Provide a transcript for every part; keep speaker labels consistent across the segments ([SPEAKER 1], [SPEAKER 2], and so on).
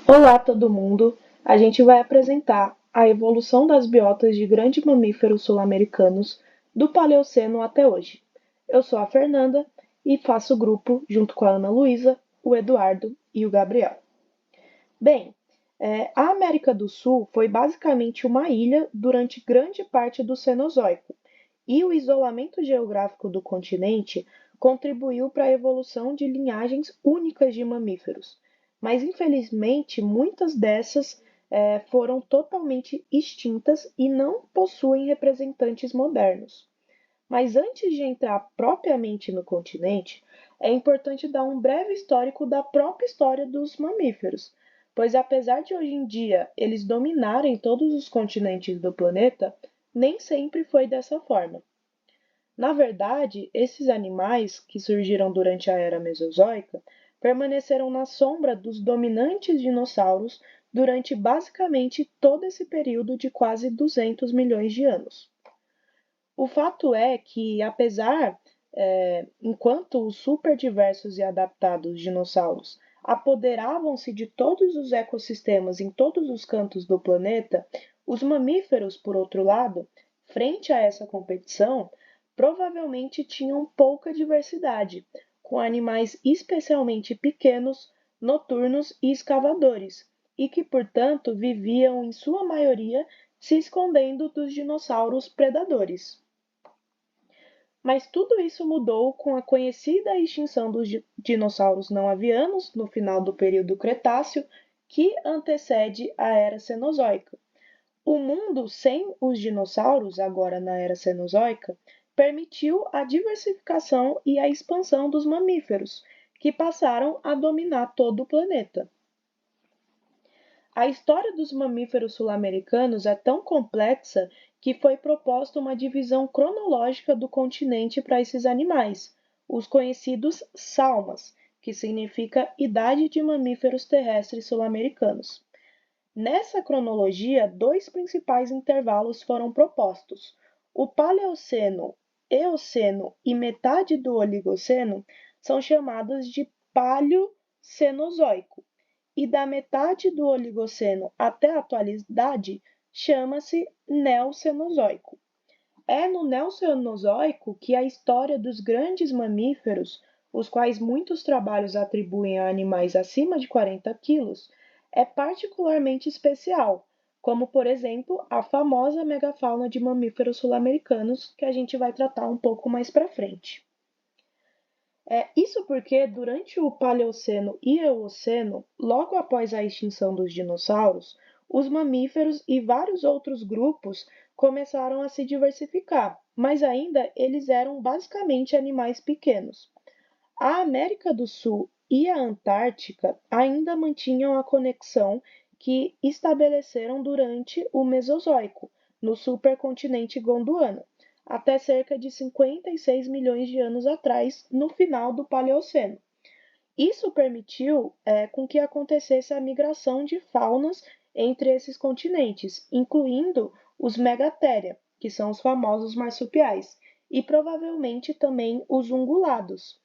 [SPEAKER 1] Olá, todo mundo! A gente vai apresentar a evolução das biotas de grandes mamíferos sul-americanos do Paleoceno até hoje. Eu sou a Fernanda e faço grupo junto com a Ana Luísa, o Eduardo e o Gabriel. Bem, a América do Sul foi basicamente uma ilha durante grande parte do Cenozoico, e o isolamento geográfico do continente contribuiu para a evolução de linhagens únicas de mamíferos. Mas, infelizmente, muitas dessas foram totalmente extintas e não possuem representantes modernos. Mas antes de entrar propriamente no continente, é importante dar um breve histórico da própria história dos mamíferos, pois apesar de hoje em dia eles dominarem todos os continentes do planeta, nem sempre foi dessa forma. Na verdade, esses animais, que surgiram durante a era Mesozoica, permaneceram na sombra dos dominantes dinossauros durante basicamente todo esse período de quase 200 milhões de anos. O fato é que, enquanto os superdiversos e adaptados dinossauros apoderavam-se de todos os ecossistemas em todos os cantos do planeta, os mamíferos, por outro lado, frente a essa competição, provavelmente tinham pouca diversidade, com animais especialmente pequenos, noturnos e escavadores, e que, portanto, viviam, em sua maioria, se escondendo dos dinossauros predadores. Mas tudo isso mudou com a conhecida extinção dos dinossauros não avianos no final do período Cretáceo, que antecede a Era Cenozoica. O mundo sem os dinossauros, agora na Era Cenozoica, permitiu a diversificação e a expansão dos mamíferos, que passaram a dominar todo o planeta. A história dos mamíferos sul-americanos é tão complexa que foi proposta uma divisão cronológica do continente para esses animais, os conhecidos SALMAS, que significa Idade de Mamíferos Terrestres Sul-Americanos. Nessa cronologia, dois principais intervalos foram propostos: o Paleoceno, Eoceno e metade do Oligoceno são chamados de Paleocenozoico, e da metade do Oligoceno até a atualidade chama-se Neocenozoico. É no Neocenozoico que a história dos grandes mamíferos, os quais muitos trabalhos atribuem a animais acima de 40 quilos, é particularmente especial, como, por exemplo, a famosa megafauna de mamíferos sul-americanos, que a gente vai tratar um pouco mais para frente. Isso porque, durante o Paleoceno e Eoceno, logo após a extinção dos dinossauros, os mamíferos e vários outros grupos começaram a se diversificar, mas ainda eles eram basicamente animais pequenos. A América do Sul e a Antártica ainda mantinham a conexão que estabeleceram durante o Mesozoico, no supercontinente Gondwana, até cerca de 56 milhões de anos atrás, no final do Paleoceno. Isso permitiu com que acontecesse a migração de faunas entre esses continentes, incluindo os megatéria, que são os famosos marsupiais, e provavelmente também os ungulados.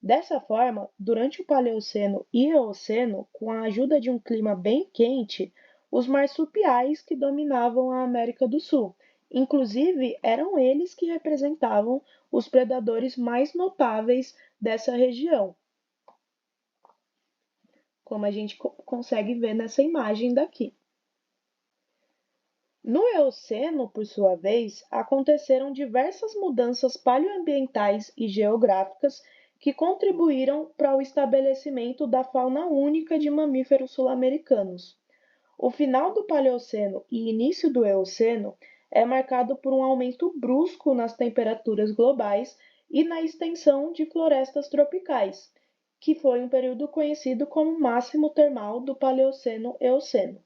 [SPEAKER 1] Dessa forma, durante o Paleoceno e Eoceno, com a ajuda de um clima bem quente, os marsupiais que dominavam a América do Sul. Inclusive, eram eles que representavam os predadores mais notáveis dessa região, como a gente consegue ver nessa imagem daqui. No Eoceno, por sua vez, aconteceram diversas mudanças paleoambientais e geográficas que contribuíram para o estabelecimento da fauna única de mamíferos sul-americanos. O final do Paleoceno e início do Eoceno é marcado por um aumento brusco nas temperaturas globais e na extensão de florestas tropicais, que foi um período conhecido como máximo termal do Paleoceno-Eoceno.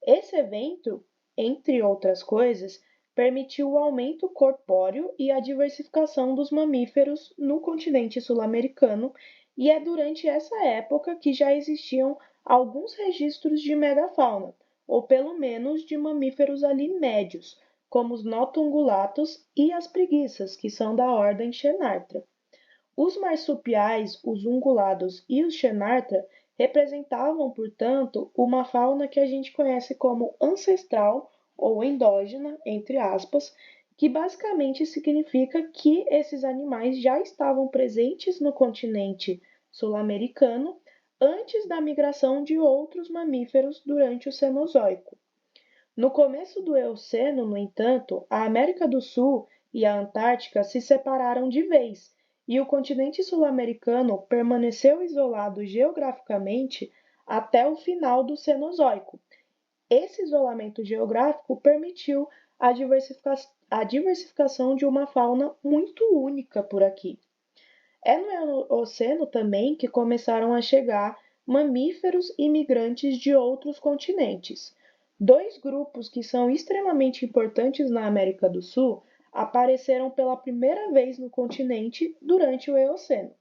[SPEAKER 1] Esse evento, entre outras coisas, permitiu o aumento corpóreo e a diversificação dos mamíferos no continente sul-americano, e é durante essa época que já existiam alguns registros de megafauna, ou pelo menos de mamíferos ali médios, como os notungulatos e as preguiças, que são da ordem Xenarthra. Os marsupiais, os ungulados e os Xenarthra representavam, portanto, uma fauna que a gente conhece como ancestral ou endógena, entre aspas, que basicamente significa que esses animais já estavam presentes no continente sul-americano antes da migração de outros mamíferos durante o Cenozoico. No começo do Eoceno, no entanto, a América do Sul e a Antártica se separaram de vez, e o continente sul-americano permaneceu isolado geograficamente até o final do Cenozoico. Esse isolamento geográfico permitiu a diversificação de uma fauna muito única por aqui. É no Eoceno também que começaram a chegar mamíferos imigrantes de outros continentes. Dois grupos que são extremamente importantes na América do Sul apareceram pela primeira vez no continente durante o Eoceno.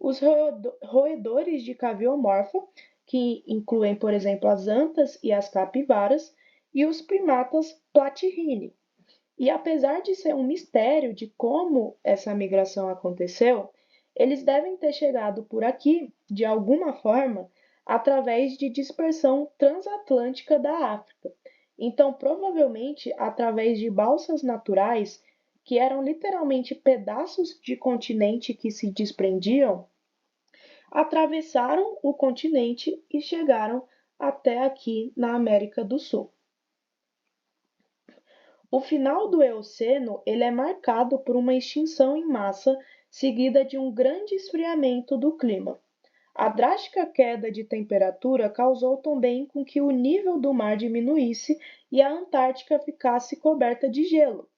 [SPEAKER 1] Os roedores de caviomorfa, que incluem, por exemplo, as antas e as capivaras, e os primatas platyrrhini. E apesar de ser um mistério de como essa migração aconteceu, eles devem ter chegado por aqui, de alguma forma, através de dispersão transatlântica da África. Então, provavelmente, através de balsas naturais, que eram literalmente pedaços de continente que se desprendiam, atravessaram o continente e chegaram até aqui na América do Sul. O final do Eoceno ele é marcado por uma extinção em massa seguida de um grande esfriamento do clima. A drástica queda de temperatura causou também com que o nível do mar diminuísse e a Antártica ficasse coberta de gelo.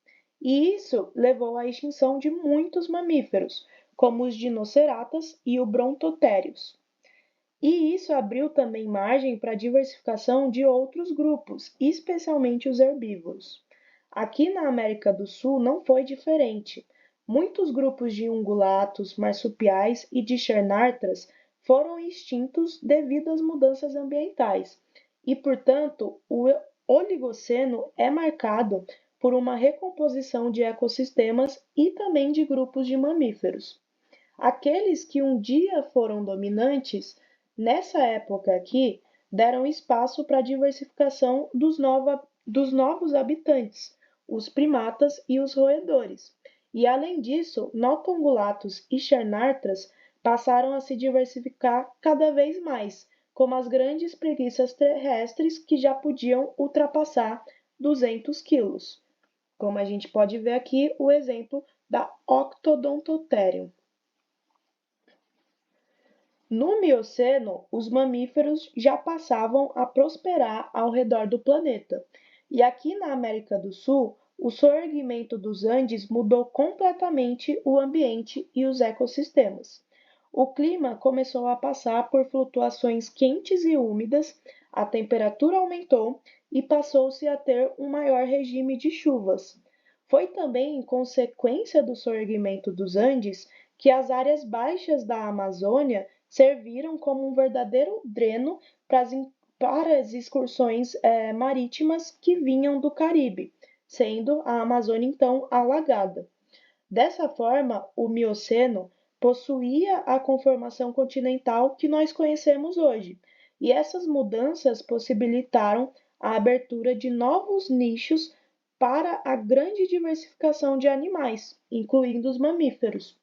[SPEAKER 1] E isso levou à extinção de muitos mamíferos, como os dinoceratas e o brontotérios. E isso abriu também margem para a diversificação de outros grupos, especialmente os herbívoros. Aqui na América do Sul não foi diferente. Muitos grupos de ungulatos, marsupiais e de chernartras foram extintos devido às mudanças ambientais. E, portanto, o Oligoceno é marcado por uma recomposição de ecossistemas e também de grupos de mamíferos. Aqueles que um dia foram dominantes, nessa época aqui, deram espaço para a diversificação dos novos habitantes, os primatas e os roedores. E além disso, notongulatos e chernartras passaram a se diversificar cada vez mais, como as grandes preguiças terrestres que já podiam ultrapassar 200 quilos. Como a gente pode ver aqui o exemplo da Octodontotherium. No Mioceno, os mamíferos já passavam a prosperar ao redor do planeta. E aqui na América do Sul, o soerguimento dos Andes mudou completamente o ambiente e os ecossistemas. O clima começou a passar por flutuações quentes e úmidas, a temperatura aumentou e passou-se a ter um maior regime de chuvas. Foi também em consequência do soerguimento dos Andes que as áreas baixas da Amazônia serviram como um verdadeiro dreno para as excursões marítimas que vinham do Caribe, sendo a Amazônia então alagada. Dessa forma, o Mioceno possuía a conformação continental que nós conhecemos hoje, e essas mudanças possibilitaram a abertura de novos nichos para a grande diversificação de animais, incluindo os mamíferos.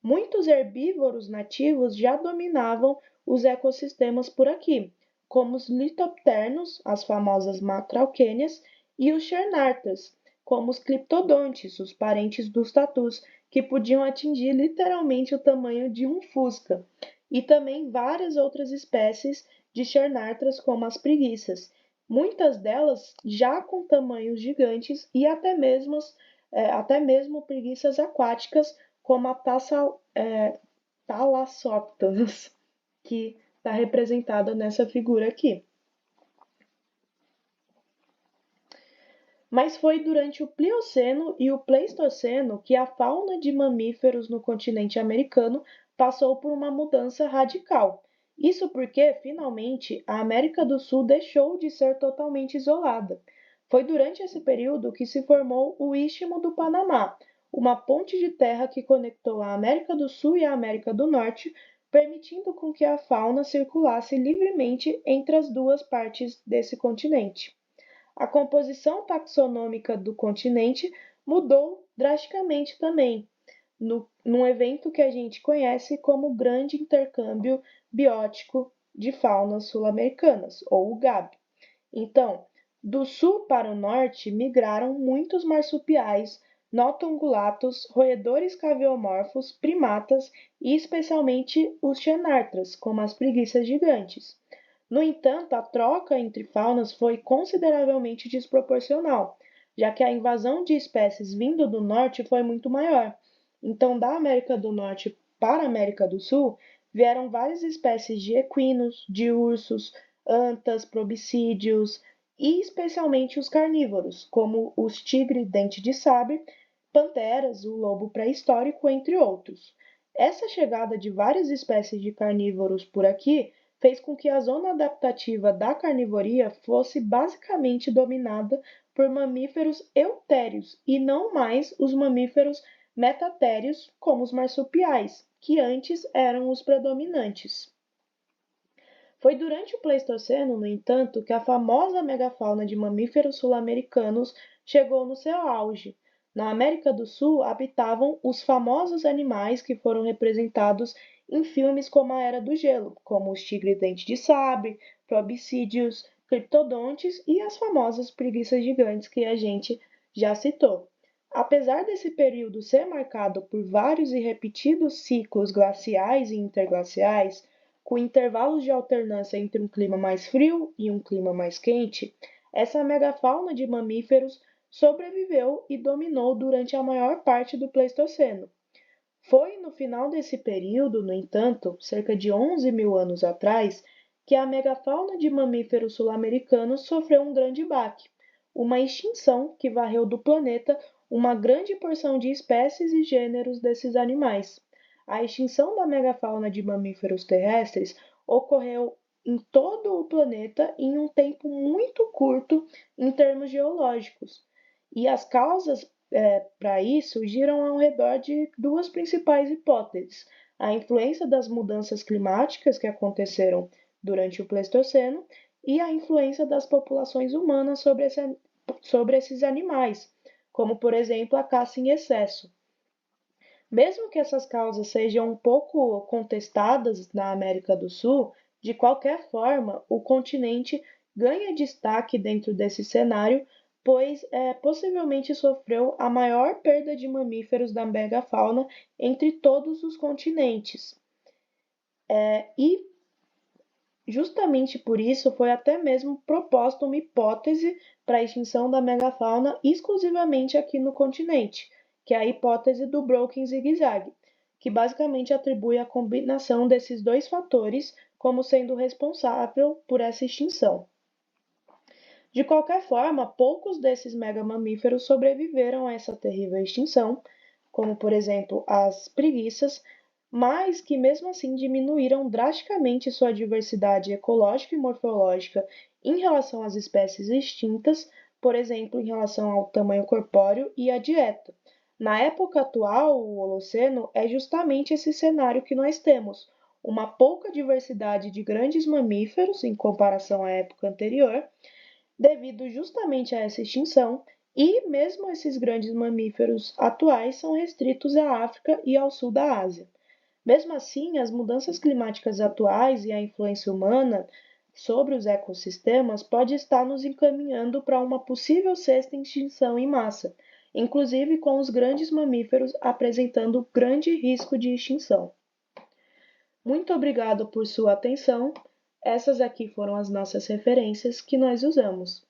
[SPEAKER 1] Muitos herbívoros nativos já dominavam os ecossistemas por aqui, como os litopternos, as famosas matrauquênias, e os chernartas, como os cliptodontes, os parentes dos tatus, que podiam atingir literalmente o tamanho de um fusca, e também várias outras espécies de chernartras, como as preguiças, muitas delas já com tamanhos gigantes e até mesmo preguiças aquáticas, como a Thalassopterus, que está representada nessa figura aqui. Mas foi durante o Plioceno e o Pleistoceno que a fauna de mamíferos no continente americano passou por uma mudança radical. Isso porque, finalmente, a América do Sul deixou de ser totalmente isolada. Foi durante esse período que se formou o Istmo do Panamá, uma ponte de terra que conectou a América do Sul e a América do Norte permitindo com que a fauna circulasse livremente entre as duas partes desse continente. A composição taxonômica do continente mudou drasticamente também, num evento que a gente conhece como Grande Intercâmbio Biótico de Faunas Sul-Americanas, ou o GAB. Então, do sul para o norte migraram muitos marsupiais, notungulatos, roedores caviomorfos, primatas e especialmente os xenartras, como as preguiças gigantes. No entanto, a troca entre faunas foi consideravelmente desproporcional, já que a invasão de espécies vindo do norte foi muito maior. Então, da América do Norte para a América do Sul, vieram várias espécies de equinos, de ursos, antas, probicídeos e especialmente os carnívoros, como os tigre-dente de sabre, panteras, o lobo pré-histórico, entre outros. Essa chegada de várias espécies de carnívoros por aqui fez com que a zona adaptativa da carnivoria fosse basicamente dominada por mamíferos eutérios e não mais os mamíferos metatérios, como os marsupiais, que antes eram os predominantes. Foi durante o Pleistoceno, no entanto, que a famosa megafauna de mamíferos sul-americanos chegou no seu auge. Na América do Sul habitavam os famosos animais que foram representados em filmes como a Era do Gelo, como os tigres-dente de sabre, probicídeos, criptodontes e as famosas preguiças gigantes que a gente já citou. Apesar desse período ser marcado por vários e repetidos ciclos glaciais e interglaciais, com intervalos de alternância entre um clima mais frio e um clima mais quente, essa megafauna de mamíferos sobreviveu e dominou durante a maior parte do Pleistoceno. Foi no final desse período, no entanto, cerca de 11 mil anos atrás, que a megafauna de mamíferos sul-americanos sofreu um grande baque, uma extinção que varreu do planeta uma grande porção de espécies e gêneros desses animais. A extinção da megafauna de mamíferos terrestres ocorreu em todo o planeta em um tempo muito curto em termos geológicos. E as causas para isso giram ao redor de duas principais hipóteses: a influência das mudanças climáticas que aconteceram durante o Pleistoceno e a influência das populações humanas sobre esses animais, como por exemplo a caça em excesso. Mesmo que essas causas sejam um pouco contestadas na América do Sul, de qualquer forma, o continente ganha destaque dentro desse cenário, pois possivelmente sofreu a maior perda de mamíferos da megafauna entre todos os continentes. E justamente por isso foi até mesmo proposta uma hipótese para a extinção da megafauna exclusivamente aqui no continente, que é a hipótese do Broken zigue-zague, que basicamente atribui a combinação desses dois fatores como sendo responsável por essa extinção. De qualquer forma, poucos desses megamamíferos sobreviveram a essa terrível extinção, como por exemplo as preguiças, mas que mesmo assim diminuíram drasticamente sua diversidade ecológica e morfológica em relação às espécies extintas, por exemplo, em relação ao tamanho corpóreo e à dieta. Na época atual, o Holoceno é justamente esse cenário que nós temos, uma pouca diversidade de grandes mamíferos em comparação à época anterior, devido justamente a essa extinção, e mesmo esses grandes mamíferos atuais são restritos à África e ao sul da Ásia. Mesmo assim, as mudanças climáticas atuais e a influência humana sobre os ecossistemas pode estar nos encaminhando para uma possível sexta extinção em massa, inclusive com os grandes mamíferos apresentando grande risco de extinção. Muito obrigado por sua atenção. Essas aqui foram as nossas referências que nós usamos.